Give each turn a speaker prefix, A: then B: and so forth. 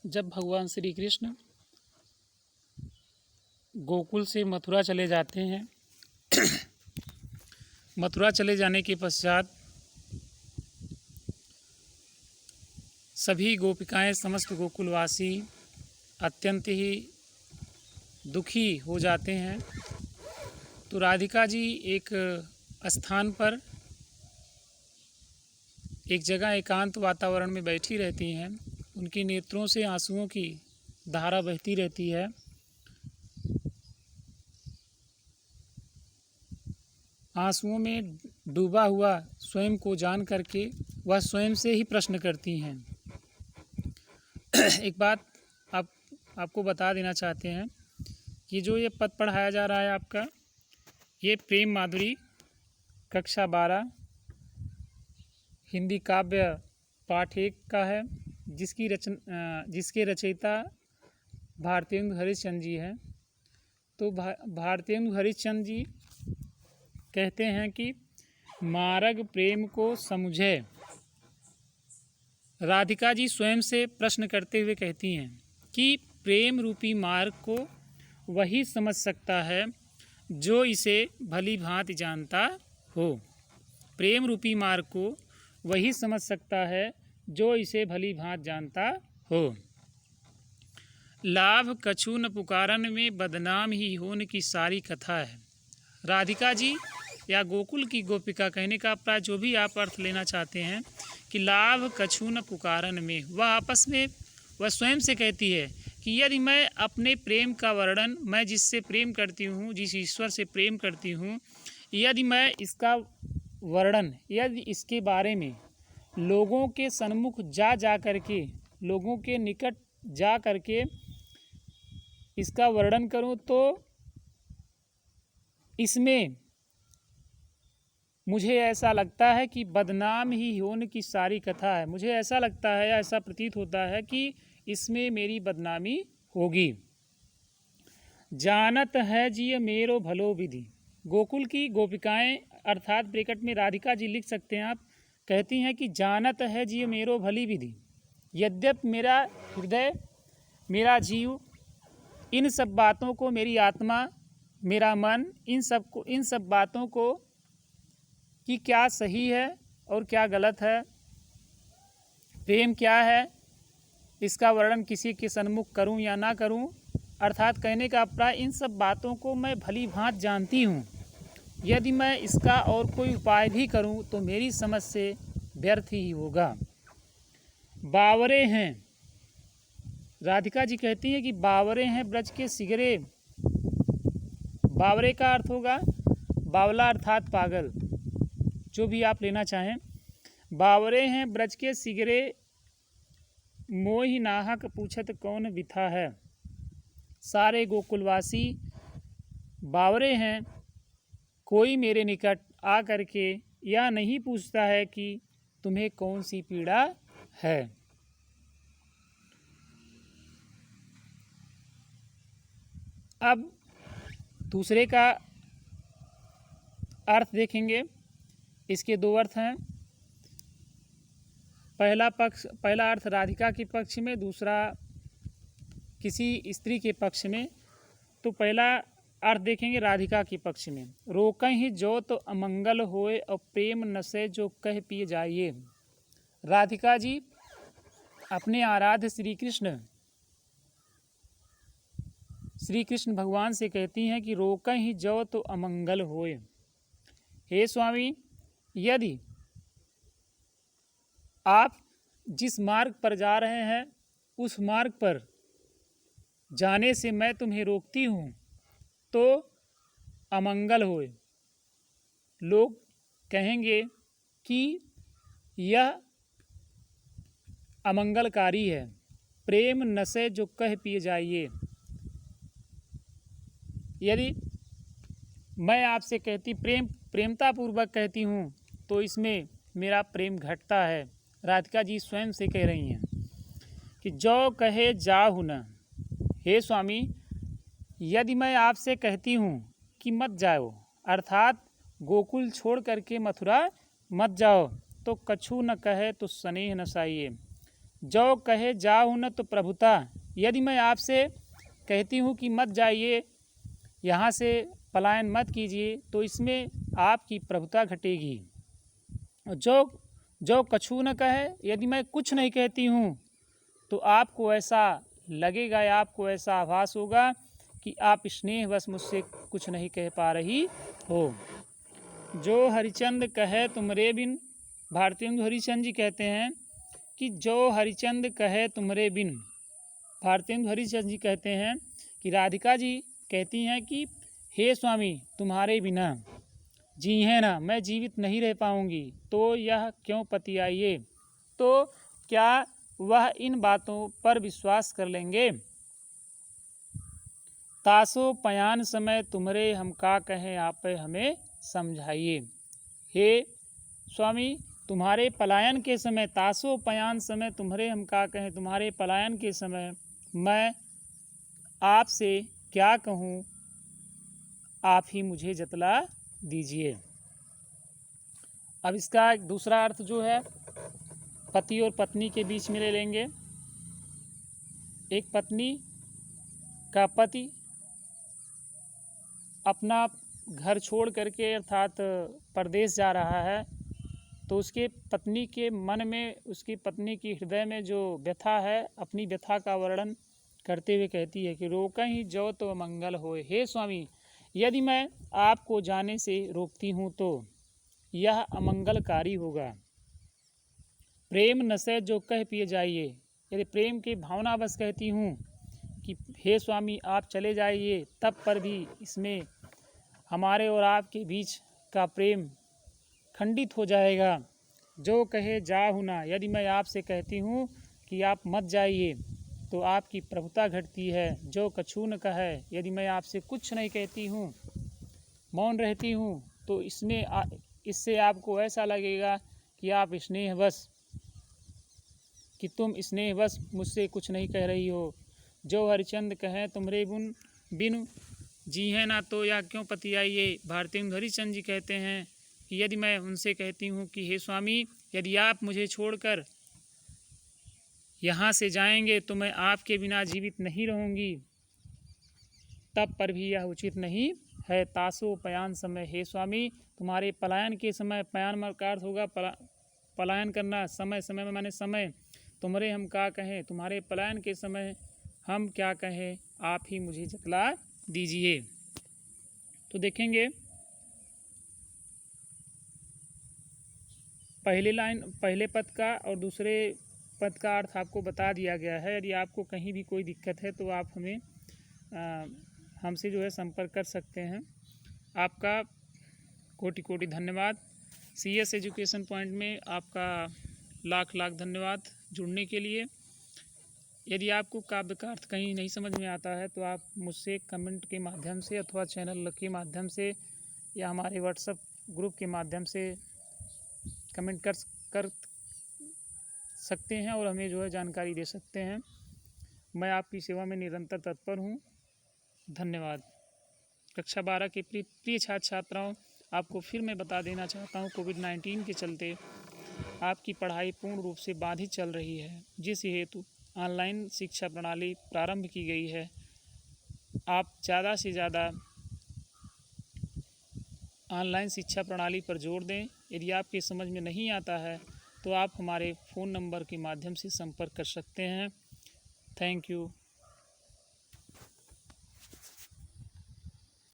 A: जब भगवान श्री कृष्ण गोकुल से मथुरा चले जाते हैं मथुरा चले जाने के पश्चात सभी गोपिकाएं, समस्त गोकुलवासी अत्यंत ही दुखी हो जाते हैं। तो राधिका जी एक स्थान पर, एक जगह एकांत वातावरण में बैठी रहती हैं। उनकी नेत्रों से आंसुओं की धारा बहती रहती है। आंसुओं में डूबा हुआ स्वयं को जान करके वह स्वयं से ही प्रश्न करती हैं। एक बात आपको बता देना चाहते हैं कि जो ये पद पढ़ाया जा रहा है आपका, ये प्रेम माधुरी कक्षा 12 हिंदी काव्य पाठ 1 का है, जिसके रचयिता भारतेंदु हरिश्चंद्र जी हैं। तो भारतेंदु हरिश्चंद्र जी कहते हैं कि मार्ग प्रेम को समुझे। राधिका जी स्वयं से प्रश्न करते हुए कहती हैं कि प्रेम रूपी मार्ग को वही समझ सकता है जो इसे भली भांति जानता हो। प्रेम रूपी मार्ग को वही समझ सकता है जो इसे भली भांति जानता हो। लाभ कछु न पुकारन में बदनाम ही होने की सारी कथा है। राधिका जी या गोकुल की गोपिका, कहने का प्राय जो भी आप अर्थ लेना चाहते हैं, कि लाभ कछु न पुकारन में, वह आपस में वह स्वयं से कहती है कि यदि मैं अपने प्रेम का वर्णन, मैं जिससे प्रेम करती हूँ, जिस ईश्वर से प्रेम करती हूँ, यदि मैं इसका वर्णन, यदि इसके बारे में लोगों के सन्मुख जा करके, लोगों के निकट जा करके इसका वर्णन करूं, तो इसमें मुझे ऐसा लगता है कि बदनाम ही होने की सारी कथा है। मुझे ऐसा लगता है, ऐसा प्रतीत होता है कि इसमें मेरी बदनामी होगी। जानत है जिय मेरो भलो विधि। गोकुल की गोपिकाएं अर्थात ब्रैकेट में राधिका जी लिख सकते हैं आप, कहती हैं कि जानत है जिय मेरो भली विधि। यद्यपि मेरा हृदय, मेरा जीव इन सब बातों को, मेरी आत्मा, मेरा मन, इन सब बातों को कि क्या सही है और क्या गलत है, प्रेम क्या है, इसका वर्णन किसी के सन्मुख करूं या ना करूं, अर्थात कहने का अभिप्राय, इन सब बातों को मैं भली भांति जानती हूं। यदि मैं इसका और कोई उपाय भी करूं तो मेरी समझ से व्यर्थ ही होगा। बावरे हैं, राधिका जी कहती हैं कि बावरे हैं ब्रज के सिगरे। बावरे का अर्थ होगा बावला अर्थात पागल, जो भी आप लेना चाहें। बावरे हैं ब्रज के सिगरे, मोहि नाहक पूछत कौन बिथा है। सारे गोकुलवासी बावरे हैं, कोई मेरे निकट आ करके यह नहीं पूछता है कि तुम्हें कौन सी पीड़ा है। अब दूसरे का अर्थ देखेंगे। इसके 2 अर्थ हैं। पहला अर्थ राधिका के पक्ष में, दूसरा किसी स्त्री के पक्ष में। तो पहला अर्थ देखेंगे राधिका के पक्ष में। रोकहि जो तो अमंगल होए और प्रेम नशे जो कह पिए जाइए। राधिका जी अपने आराध्य श्री कृष्ण भगवान से कहती हैं कि रोकहि जो तो अमंगल होए। हे स्वामी, यदि आप जिस मार्ग पर जा रहे हैं उस मार्ग पर जाने से मैं तुम्हें रोकती हूँ तो अमंगल होए। लोग कहेंगे कि यह अमंगलकारी है। प्रेम नशे जो कह पिए जाइए। यदि मैं आपसे कहती, प्रेमतापूर्वक कहती हूँ, तो इसमें मेरा प्रेम घटता है। राधिका जी स्वयं से कह रही हैं कि जो कहे जाहु न। हे स्वामी, यदि मैं आपसे कहती हूँ कि मत जाओ, अर्थात गोकुल छोड़ करके मथुरा मत जाओ, तो कछु न कहे तो स्नेह न साइए। जो कहे जाओ न तो प्रभुता, यदि मैं आपसे कहती हूँ कि मत जाइए, यहाँ से पलायन मत कीजिए, तो इसमें आपकी प्रभुता घटेगी। जो जो कछु न कहे, यदि मैं कुछ नहीं कहती हूँ तो आपको ऐसा लगेगा या आपको ऐसा आभास होगा कि आप स्नेहवश मुझसे कुछ नहीं कह पा रही हो। जो हरिचंद कहे तुमरे बिन, भारतेंदु हरिचंद जी कहते हैं कि जो हरिचंद कहे तुमरे बिन, भारतेंदु हरिचंद जी कहते हैं कि राधिका जी कहती हैं कि हे स्वामी, तुम्हारे बिना जी है ना मैं जीवित नहीं रह पाऊंगी, तो यह क्यों पति आइए। तो क्या वह इन बातों पर विश्वास कर लेंगे। तासो पयान समय तुम्हारे हम का कहें, आप हमें समझाइए। हे स्वामी, तुम्हारे पलायन के समय, तासो पयान समय तुम्हारे हम का कहें, तुम्हारे पलायन के समय मैं आपसे क्या कहूँ, आप ही मुझे जतला दीजिए। अब इसका एक दूसरा अर्थ जो है पति और पत्नी के बीच में ले लेंगे। एक पत्नी का पति अपना घर छोड़ करके अर्थात परदेश जा रहा है, तो उसके पत्नी के मन में, उसकी पत्नी की हृदय में जो व्यथा है, अपनी व्यथा का वर्णन करते हुए कहती है कि रोकहि जो तो मंगल होए। हे स्वामी, यदि मैं आपको जाने से रोकती हूँ तो यह अमंगलकारी होगा। प्रेम नशे जो कह पिए जाइए, यदि प्रेम की भावना बस कहती हूँ कि हे स्वामी आप चले जाइए, तब पर भी इसमें हमारे और आपके बीच का प्रेम खंडित हो जाएगा। जो कहे जाहु ना, यदि मैं आपसे कहती हूँ कि आप मत जाइए तो आपकी प्रभुता घटती है। जो कछु न कहे, यदि मैं आपसे कुछ नहीं कहती हूँ, मौन रहती हूँ, तो इससे आपको ऐसा लगेगा कि आप स्नेहवश, कि तुम स्नेहवश मुझसे कुछ नहीं कह रही हो। जो हरिचंद कहे तुमरे बिनु जी है ना, तो या क्यों पति आइए। भारतेंदु हरिचंद जी कहते हैं कि यदि मैं उनसे कहती हूँ कि हे स्वामी, यदि आप मुझे छोड़कर यहाँ से जाएंगे तो मैं आपके बिना जीवित नहीं रहूँगी, तब पर भी यह उचित नहीं है। तासो पयान समय, हे स्वामी तुम्हारे पलायन के समय, पयान का अर्थ होगा पलायन करना, समय समय में माने समय, तुम्हारे हम क्या कहें, तुम्हारे पलायन के समय हम क्या कहें, आप ही मुझे जतला दीजिए। तो देखेंगे पहले पद का और दूसरे पद का अर्थ आपको बता दिया गया है। यदि आपको कहीं भी कोई दिक्कत है तो आप हमें हमसे जो है संपर्क कर सकते हैं। आपका कोटि कोटि धन्यवाद। CS एजुकेशन पॉइंट में आपका लाख लाख धन्यवाद जुड़ने के लिए। यदि आपको काव्य का अर्थ कहीं नहीं समझ में आता है तो आप मुझसे कमेंट के माध्यम से अथवा चैनल के माध्यम से या हमारे व्हाट्सएप ग्रुप के माध्यम से कमेंट कर सकते हैं और हमें जो है जानकारी दे सकते हैं। मैं आपकी सेवा में निरंतर तत्पर हूँ। धन्यवाद। कक्षा 12 के प्रिय छात्र छात्राओं, आपको फिर मैं बता देना चाहता हूँ, कोविड-19 के चलते आपकी पढ़ाई पूर्ण रूप से बाधित चल रही है, जिस हेतु ऑनलाइन शिक्षा प्रणाली प्रारंभ की गई है। आप ज़्यादा से ज़्यादा ऑनलाइन शिक्षा प्रणाली पर जोर दें। यदि आपके समझ में नहीं आता है तो आप हमारे फ़ोन नंबर के माध्यम से संपर्क कर सकते हैं। Thank you.